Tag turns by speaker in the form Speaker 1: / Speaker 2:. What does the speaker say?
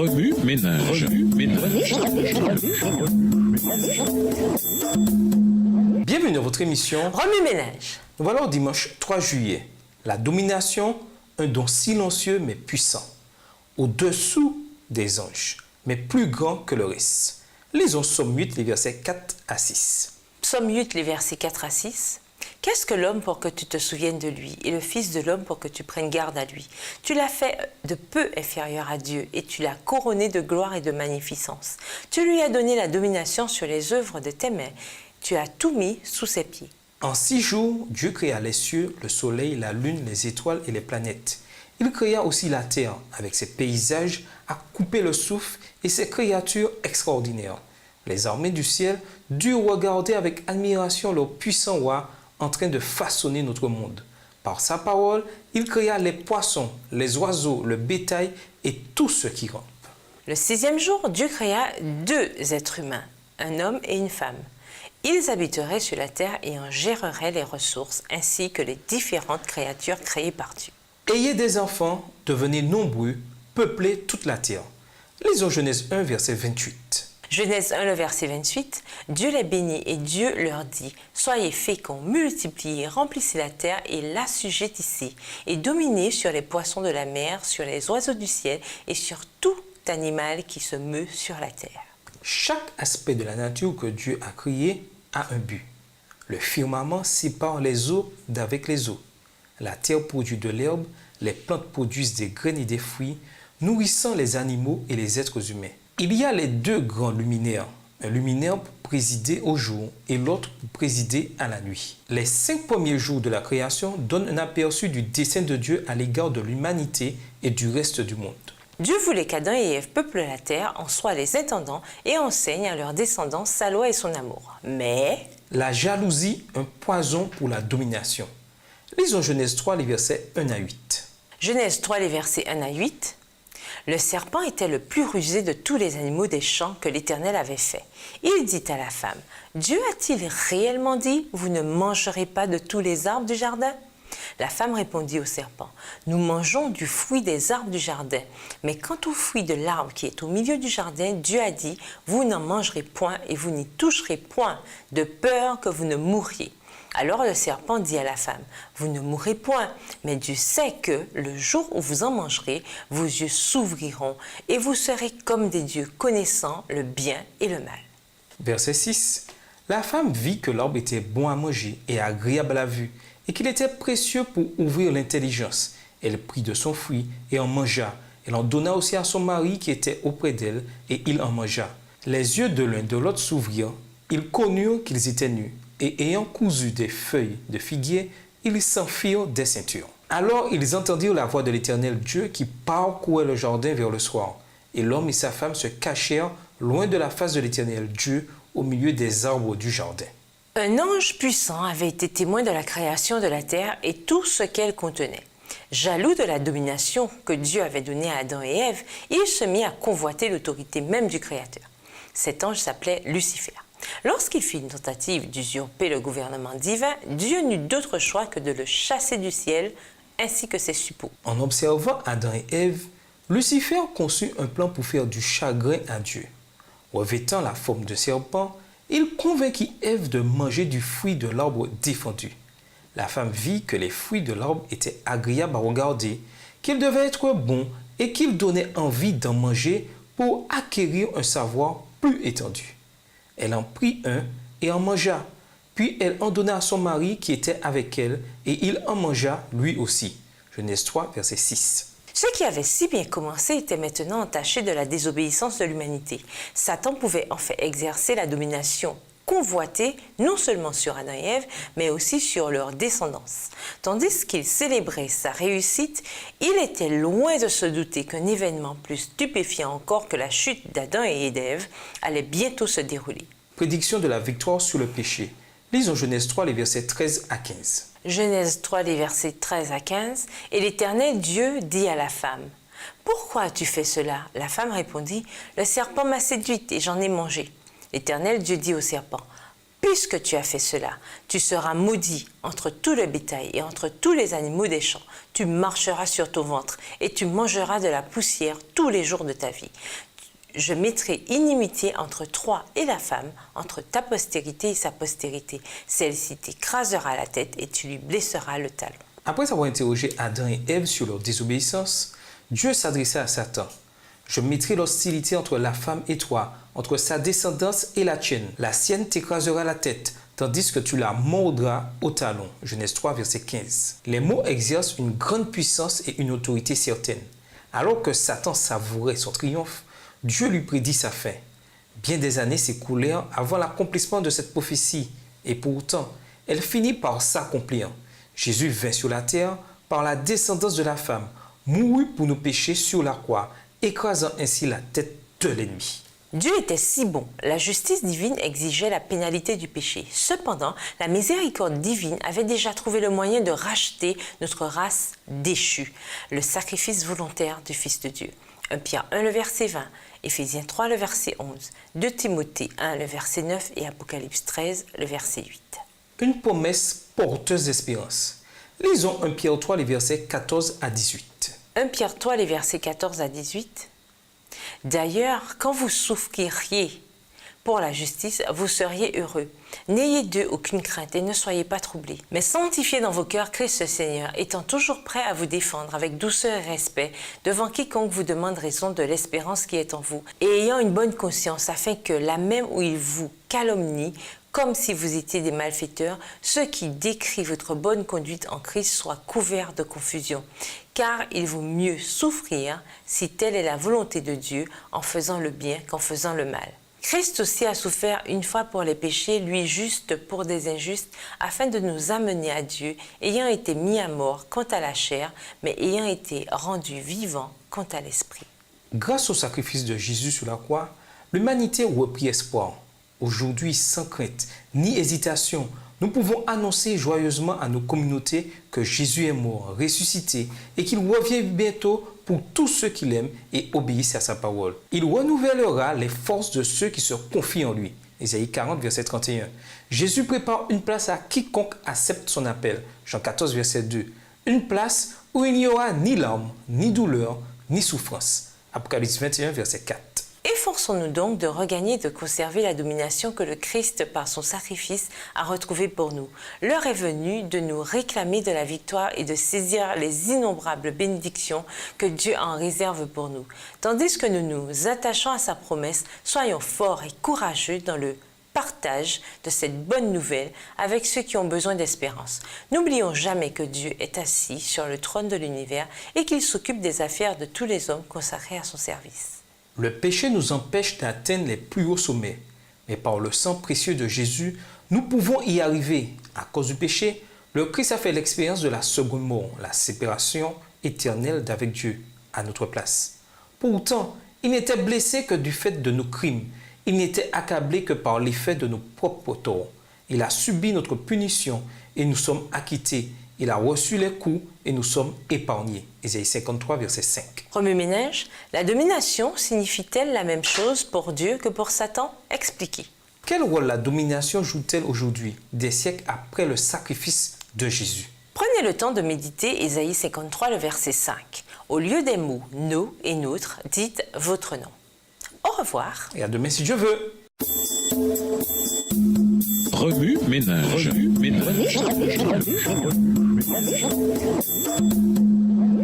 Speaker 1: Remue-ménage.
Speaker 2: Bienvenue dans votre émission
Speaker 3: Remue-ménage.
Speaker 2: Nous voilà au dimanche 3 juillet. La domination, un don silencieux mais puissant, au-dessous des anges, mais plus grand que le reste. Lisons Psaume 8, les versets 4 à 6.
Speaker 3: Psaume 8, les versets 4 à 6. Qu'est-ce que l'homme pour que tu te souviennes de lui, et le fils de l'homme pour que tu prennes garde à lui? Tu l'as fait de peu inférieur à Dieu, et tu l'as couronné de gloire et de magnificence. Tu lui as donné la domination sur les œuvres de tes mains. Tu as tout mis sous ses pieds.
Speaker 2: En 6 jours, Dieu créa les cieux, le soleil, la lune, les étoiles et les planètes. Il créa aussi la terre, avec ses paysages à couper le souffle et ses créatures extraordinaires. Les armées du ciel durent regarder avec admiration leur puissant roi en train de façonner notre monde. Par sa parole, il créa les poissons, les oiseaux, le bétail et tout ce qui rampe.
Speaker 3: Le 6e jour, Dieu créa 2 êtres humains, un homme et une femme. Ils habiteraient sur la terre et en géreraient les ressources ainsi que les différentes créatures créées par Dieu.
Speaker 2: Ayez des enfants, devenez nombreux, peuplez toute la terre. Lisons Genèse 1, verset 28.
Speaker 3: Genèse 1, le verset 28, Dieu les bénit et Dieu leur dit « Soyez féconds, multipliez, remplissez la terre et l'assujettissez, et dominez sur les poissons de la mer, sur les oiseaux du ciel et sur tout animal qui se meut sur la terre. »
Speaker 2: Chaque aspect de la nature que Dieu a créé a un but. Le firmament sépare les eaux d'avec les eaux. La terre produit de l'herbe, les plantes produisent des graines et des fruits, nourrissant les animaux et les êtres humains. Il y a les 2 grands luminaires, un luminaire pour présider au jour et l'autre pour présider à la nuit. Les 5 premiers jours de la création donnent un aperçu du dessein de Dieu à l'égard de l'humanité et du reste du monde.
Speaker 3: Dieu voulait qu'Adam et Ève peuplent la terre, en soient les intendants et enseignent à leurs descendants sa loi et son amour. Mais
Speaker 2: la jalousie, un poison pour la domination. Lisons Genèse 3, les versets 1 à 8.
Speaker 3: Genèse 3, les versets 1 à 8. Le serpent était le plus rusé de tous les animaux des champs que l'Éternel avait fait. Il dit à la femme, « Dieu a-t-il réellement dit, vous ne mangerez pas de tous les arbres du jardin ?» La femme répondit au serpent, « Nous mangeons du fruit des arbres du jardin, mais quant au fruit de l'arbre qui est au milieu du jardin, Dieu a dit, vous n'en mangerez point et vous n'y toucherez point, de peur que vous ne mouriez. » Alors le serpent dit à la femme, « Vous ne mourrez point, mais Dieu sait que, le jour où vous en mangerez, vos yeux s'ouvriront et vous serez comme des dieux connaissant le bien et le mal. »
Speaker 2: Verset 6. La femme vit que l'arbre était bon à manger et agréable à la vue, et qu'il était précieux pour ouvrir l'intelligence. Elle prit de son fruit et en mangea. Elle en donna aussi à son mari qui était auprès d'elle, et il en mangea. Les yeux de l'un de l'autre s'ouvrirent, ils connurent qu'ils étaient nus. Et ayant cousu des feuilles de figuier, ils s'enfirent des ceintures. Alors ils entendirent la voix de l'Éternel Dieu qui parcourait le jardin vers le soir. Et l'homme et sa femme se cachèrent loin de la face de l'Éternel Dieu au milieu des arbres du jardin.
Speaker 3: Un ange puissant avait été témoin de la création de la terre et tout ce qu'elle contenait. Jaloux de la domination que Dieu avait donnée à Adam et Ève, il se mit à convoiter l'autorité même du Créateur. Cet ange s'appelait Lucifer. Lorsqu'il fit une tentative d'usurper le gouvernement divin, Dieu n'eut d'autre choix que de le chasser du ciel, ainsi que ses suppôts.
Speaker 2: En observant Adam et Ève, Lucifer conçut un plan pour faire du chagrin à Dieu. Revêtant la forme de serpent, il convainquit Ève de manger du fruit de l'arbre défendu. La femme vit que les fruits de l'arbre étaient agréables à regarder, qu'ils devaient être bons et qu'ils donnaient envie d'en manger pour acquérir un savoir plus étendu. Elle en prit un et en mangea. Puis elle en donna à son mari qui était avec elle, et il en mangea lui aussi. Genèse 3, verset 6.
Speaker 3: Ce qui avait si bien commencé était maintenant entaché de la désobéissance de l'humanité. Satan pouvait en fait exercer la domination convoitée non seulement sur Adam et Ève, mais aussi sur leur descendance. Tandis qu'il célébrait sa réussite, il était loin de se douter qu'un événement plus stupéfiant encore que la chute d'Adam et d'Ève allait bientôt se dérouler.
Speaker 2: Prédiction de la victoire sur le péché. Lisons Genèse 3, les versets 13 à 15.
Speaker 3: Genèse 3, les versets 13 à 15. « Et l'Éternel Dieu dit à la femme, « Pourquoi as-tu fait cela ?» La femme répondit, « Le serpent m'a séduite et j'en ai mangé. » L'Éternel Dieu dit au serpent, « Puisque tu as fait cela, tu seras maudit entre tout le bétail et entre tous les animaux des champs. Tu marcheras sur ton ventre et tu mangeras de la poussière tous les jours de ta vie. Je mettrai inimitié entre toi et la femme, entre ta postérité et sa postérité. Celle-ci t'écrasera la tête et tu lui blesseras le talon.
Speaker 2: Après avoir interrogé Adam et Ève sur leur désobéissance, Dieu s'adressa à Satan. Je mettrai l'hostilité entre la femme et toi, entre sa descendance et la tienne. La sienne t'écrasera la tête, tandis que tu la mordras au talon. Genèse 3, verset 15. Les mots exercent une grande puissance et une autorité certaine. Alors que Satan savourait son triomphe, Dieu lui prédit sa fin. Bien des années s'écoulèrent avant l'accomplissement de cette prophétie, et pourtant, elle finit par s'accomplir. Jésus vint sur la terre par la descendance de la femme, mourut pour nos péchés sur la croix, écrasant ainsi la tête de l'ennemi.
Speaker 3: Dieu était si bon, la justice divine exigeait la pénalité du péché. Cependant, la miséricorde divine avait déjà trouvé le moyen de racheter notre race déchue, le sacrifice volontaire du Fils de Dieu. 1 Pierre 1, le verset 20, Éphésiens 3, le verset 11, 2 Timothée 1, le verset 9 et Apocalypse 13, le verset 8.
Speaker 2: Une promesse porteuse d'espérance. Lisons 1 Pierre 3, les versets 14 à 18.
Speaker 3: 1 Pierre 3, les versets 14 à 18. D'ailleurs, quand vous souffririez pour la justice, vous seriez heureux. N'ayez d'eux aucune crainte et ne soyez pas troublés. Mais sanctifiez dans vos cœurs Christ le Seigneur, étant toujours prêt à vous défendre avec douceur et respect devant quiconque vous demande raison de l'espérance qui est en vous, et ayant une bonne conscience, afin que là même où il vous calomnie, comme si vous étiez des malfaiteurs, ceux qui décrient votre bonne conduite en Christ soient couverts de confusion. Car il vaut mieux souffrir, si telle est la volonté de Dieu, en faisant le bien qu'en faisant le mal. Christ aussi a souffert une fois pour les péchés, lui juste pour des injustes, afin de nous amener à Dieu, ayant été mis à mort quant à la chair, mais ayant été rendu vivant quant à l'esprit.
Speaker 2: Grâce au sacrifice de Jésus sur la croix, l'humanité reprit espoir. Aujourd'hui, sans crainte ni hésitation, nous pouvons annoncer joyeusement à nos communautés que Jésus est mort, ressuscité et qu'il revient bientôt pour tous ceux qui l'aiment et obéissent à sa parole. Il renouvellera les forces de ceux qui se confient en lui. Ésaïe 40, verset 31. Jésus prépare une place à quiconque accepte son appel. Jean 14, verset 2. Une place où il n'y aura ni larmes, ni douleur, ni souffrance. Apocalypse 21, verset 4.
Speaker 3: Efforçons-nous donc de regagner et de conserver la domination que le Christ, par son sacrifice, a retrouvée pour nous. L'heure est venue de nous réclamer de la victoire et de saisir les innombrables bénédictions que Dieu en réserve pour nous. Tandis que nous nous attachons à sa promesse, soyons forts et courageux dans le partage de cette bonne nouvelle avec ceux qui ont besoin d'espérance. N'oublions jamais que Dieu est assis sur le trône de l'univers et qu'il s'occupe des affaires de tous les hommes consacrés à son service.
Speaker 2: Le péché nous empêche d'atteindre les plus hauts sommets. Mais par le sang précieux de Jésus, nous pouvons y arriver. À cause du péché, le Christ a fait l'expérience de la seconde mort, la séparation éternelle d'avec Dieu, à notre place. Pourtant, il n'était blessé que du fait de nos crimes. Il n'était accablé que par l'effet de nos propres torts. Il a subi notre punition et nous sommes acquittés. Il a reçu les coups et nous sommes épargnés. Ésaïe 53, verset 5.
Speaker 3: Remue-ménage, la domination signifie-t-elle la même chose pour Dieu que pour Satan? Expliquez.
Speaker 2: Quel rôle la domination joue-t-elle aujourd'hui, des siècles après le sacrifice de Jésus?
Speaker 3: Prenez le temps de méditer Ésaïe 53, le verset 5. Au lieu des mots « nos » et « notre », dites « votre nom ». Au revoir.
Speaker 2: Et à demain si Dieu veut.
Speaker 1: Remue-ménage.